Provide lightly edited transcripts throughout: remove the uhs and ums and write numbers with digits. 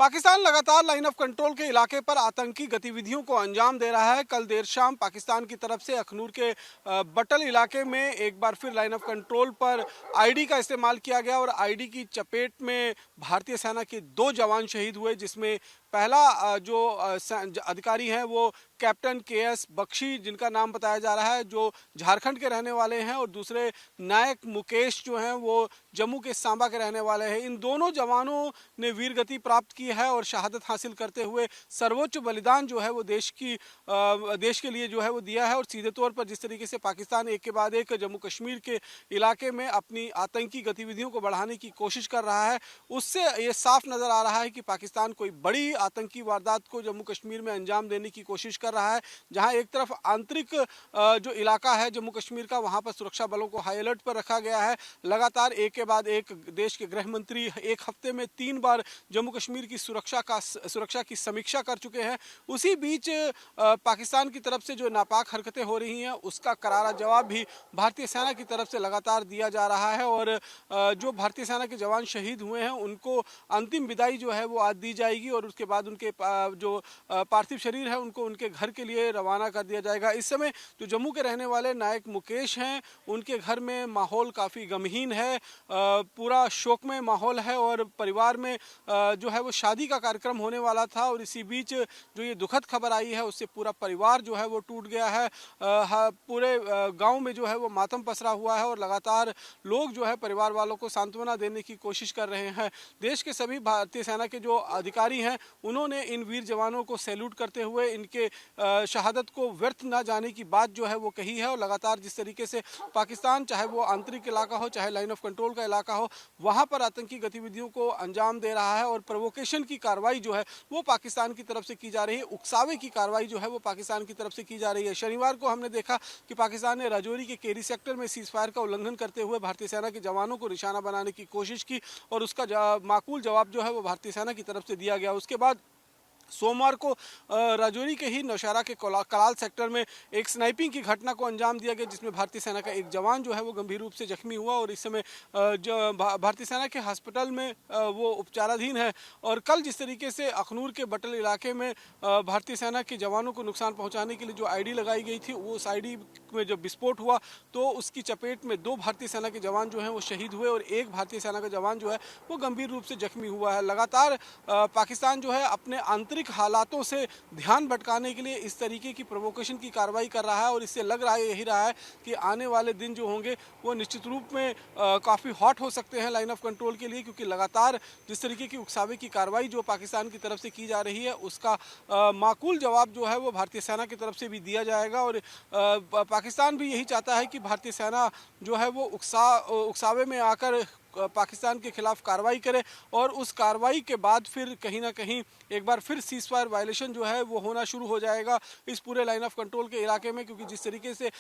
पाकिस्तान लगातार line of control के इलाके पर आतंकी गतिविधियों को अंजाम दे रहा है। कल देर शाम पाकिस्तान की तरफ से अखनूर के बटल इलाके में एक बार फिर लाइन ऑफ कंट्रोल पर आईडी का इस्तेमाल किया गया और आईडी की चपेट में भारतीय सेना के 2 जवान शहीद हुए, जिसमें पहला जो अधिकारी हैं वो कैप्टन केएस बख्शी, जिनका नाम बताया जा रहा है, जो झारखंड के रहने वाले हैं, और दूसरे नायक मुकेश जो हैं वो जम्मू के सांबा के रहने वाले हैं। इन दोनों जवानों ने वीरगति प्राप्त की है और शहादत हासिल करते हुए सर्वोच्च बलिदान जो है वो देश के लिए जो है वो दिया है। और सीधे तौर पर जिस तरीके से पाकिस्तान एक के बाद एक जम्मू कश्मीर के इलाके में अपनी आतंकी गतिविधियों को बढ़ाने की कोशिश कर रहा है, उससे ये साफ नज़र आ रहा है कि पाकिस्तान कोई बड़ी आतंकी वारदात को जम्मू कश्मीर में अंजाम देने की कोशिश कर रहा है। जहां एक तरफ आंतरिक जो इलाका है जम्मू कश्मीर का, वहां पर सुरक्षा बलों को हाई अलर्ट पर रखा गया है। लगातार एक के बाद एक देश के गृह मंत्री एक हफ्ते में 3 बार जम्मू कश्मीर की सुरक्षा की समीक्षा कर चुके हैं। उसी बीच पाकिस्तान की तरफ से जो नापाक हरकतें हो रही हैं उसका करारा जवाब भी भारतीय सेना की तरफ से लगातार दिया जा रहा है। और जो भारतीय सेना के जवान शहीद हुए हैं उनको अंतिम विदाई जो है वो आज दी जाएगी और उसके बाद उनके जो पार्थिव शरीर है उनको उनके घर के लिए रवाना कर दिया जाएगा। इस समय जो जम्मू के रहने वाले नायक मुकेश हैं, उनके घर में माहौल काफ़ी गमहीन है, पूरा शोकमय माहौल है और परिवार में जो है वो शादी का कार्यक्रम होने वाला था। और इसी बीच जो ये दुखद खबर आई है उससे पूरा परिवार जो है वो टूट गया है। पूरे गांव में जो है वो मातम पसरा हुआ है और लगातार लोग जो है परिवार वालों को सांत्वना देने की कोशिश कर रहे हैं। देश के सभी भारतीय सेना के जो अधिकारी हैं उन्होंने इन वीर जवानों को सैल्यूट करते हुए इनके शहादत को व्यर्थ ना जाने की बात जो है वो कही है। और लगातार जिस तरीके से पाकिस्तान, चाहे वो आंतरिक इलाका हो चाहे लाइन ऑफ कंट्रोल का इलाका हो, वहाँ पर आतंकी गतिविधियों को अंजाम दे रहा है और प्रोवोकेशन की कार्रवाई जो है वो पाकिस्तान की तरफ से की जा रही है, उकसावे की कार्रवाई जो है वो पाकिस्तान की तरफ से की जा रही है। शनिवार को हमने देखा कि पाकिस्तान ने राजौरी के केरी सेक्टर में सीज फायर का उल्लंघन करते हुए भारतीय सेना के जवानों को निशाना बनाने की कोशिश की और उसका माकूल जवाब जो है वो भारतीय सेना की तरफ से दिया गया। उसके बाद सोमवार को राजौरी के ही नौशहरा के कलाल सेक्टर में एक स्नाइपिंग की घटना को अंजाम दिया गया, जिसमें भारतीय सेना का एक जवान जो है वो गंभीर रूप से जख्मी हुआ और इस समय जो भारतीय सेना के अस्पताल में वो उपचाराधीन है। और कल जिस तरीके से अखनूर के बटल इलाके में भारतीय सेना के जवानों को नुकसान पहुंचाने के लिए जो आईडी लगाई गई थी, वो उस आईडी में जब विस्फोट हुआ तो उसकी चपेट में 2 भारतीय सेना के जवान जो हैं वो शहीद हुए और एक भारतीय सेना का जवान जो है वो गंभीर रूप से जख्मी हुआ है। लगातार पाकिस्तान जो है अपने आंतरिक हालातों से ध्यान भटकाने के लिए इस तरीके की प्रोवोकेशन की कार्रवाई कर रहा है और इससे लग रहा है यही रहा है कि आने वाले दिन जो होंगे वो निश्चित रूप में काफ़ी हॉट हो सकते हैं लाइन ऑफ कंट्रोल के लिए, क्योंकि लगातार जिस तरीके की उकसावे की कार्रवाई जो पाकिस्तान की तरफ से की जा रही है उसका माकूल जवाब जो है वो भारतीय सेना की तरफ से भी दिया जाएगा। और पाकिस्तान भी यही चाहता है कि भारतीय सेना जो है वो उकसावे में आकर पाकिस्तान के खिलाफ कार्रवाई करे और उस कार्रवाई के बाद फिर कहीं ना कहीं एक बार फिर सीज फायर वायलेशन जो है वो होना शुरू हो जाएगा इस पूरे लाइन ऑफ कंट्रोल के इलाके में। क्योंकि जिस तरीके से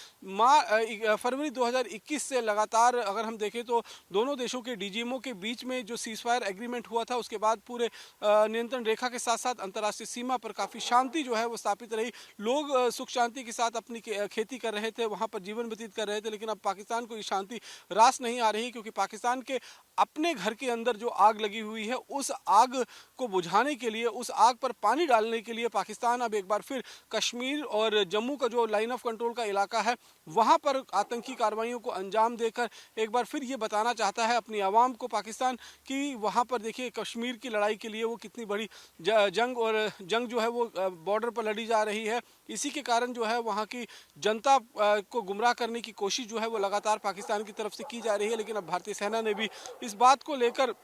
फरवरी 2021 से लगातार अगर हम देखें तो दोनों देशों के डीजीएमओ के बीच में जो सीज फायर एग्रीमेंट हुआ था, उसके बाद पूरे नियंत्रण रेखा के साथ साथ अंतर्राष्ट्रीय सीमा पर काफ़ी शांति जो है वो स्थापित रही। लोग सुख शांति के साथ अपनी खेती कर रहे थे, वहाँ पर जीवन व्यतीत कर रहे थे। लेकिन अब पाकिस्तान को ये शांति रास नहीं आ रही, क्योंकि पाकिस्तान के अपने घर के अंदर जो आग लगी हुई है उस आग को बुझाने के लिए, उस आग पर पानी डालने के लिए पाकिस्तान अब एक बार फिर कश्मीर और जम्मू का जो लाइन ऑफ कंट्रोल का इलाका है वहां पर आतंकी कार्रवाइयों को अंजाम देकर एक बार फिर ये बताना चाहता है अपनी आवाम को पाकिस्तान की वहां पर देखिए कश्मीर की लड़ाई के लिए वो कितनी बड़ी जंग जो है वो बॉर्डर पर लड़ी जा रही है। इसी के कारण जो है वहाँ की जनता को गुमराह करने की कोशिश जो है वो लगातार पाकिस्तान की तरफ से की जा रही है। लेकिन अब भारतीय सेना ने भी इस बात को लेकर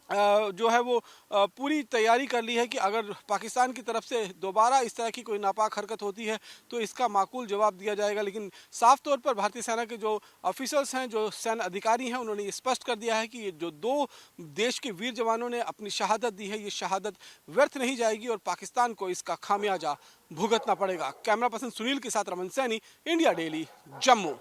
जो है वो पूरी तैयारी कर ली है कि अगर पाकिस्तान की तरफ से दोबारा इस तरह की कोई नापाक हरकत होती है तो इसका माकूल जवाब दिया जाएगा। लेकिन साफ तौर पर भारतीय सेना के जो ऑफिसर्स हैं, जो सैन्य अधिकारी हैं, उन्होंने ये स्पष्ट कर दिया है कि ये जो 2 देश के वीर जवानों ने अपनी शहादत दी है, ये शहादत व्यर्थ नहीं जाएगी और पाकिस्तान को इसका खामियाजा भुगतना पड़ेगा। कैमरा पर्सन सुनील के साथ रमन सैनी, इंडिया डेली, जम्मू।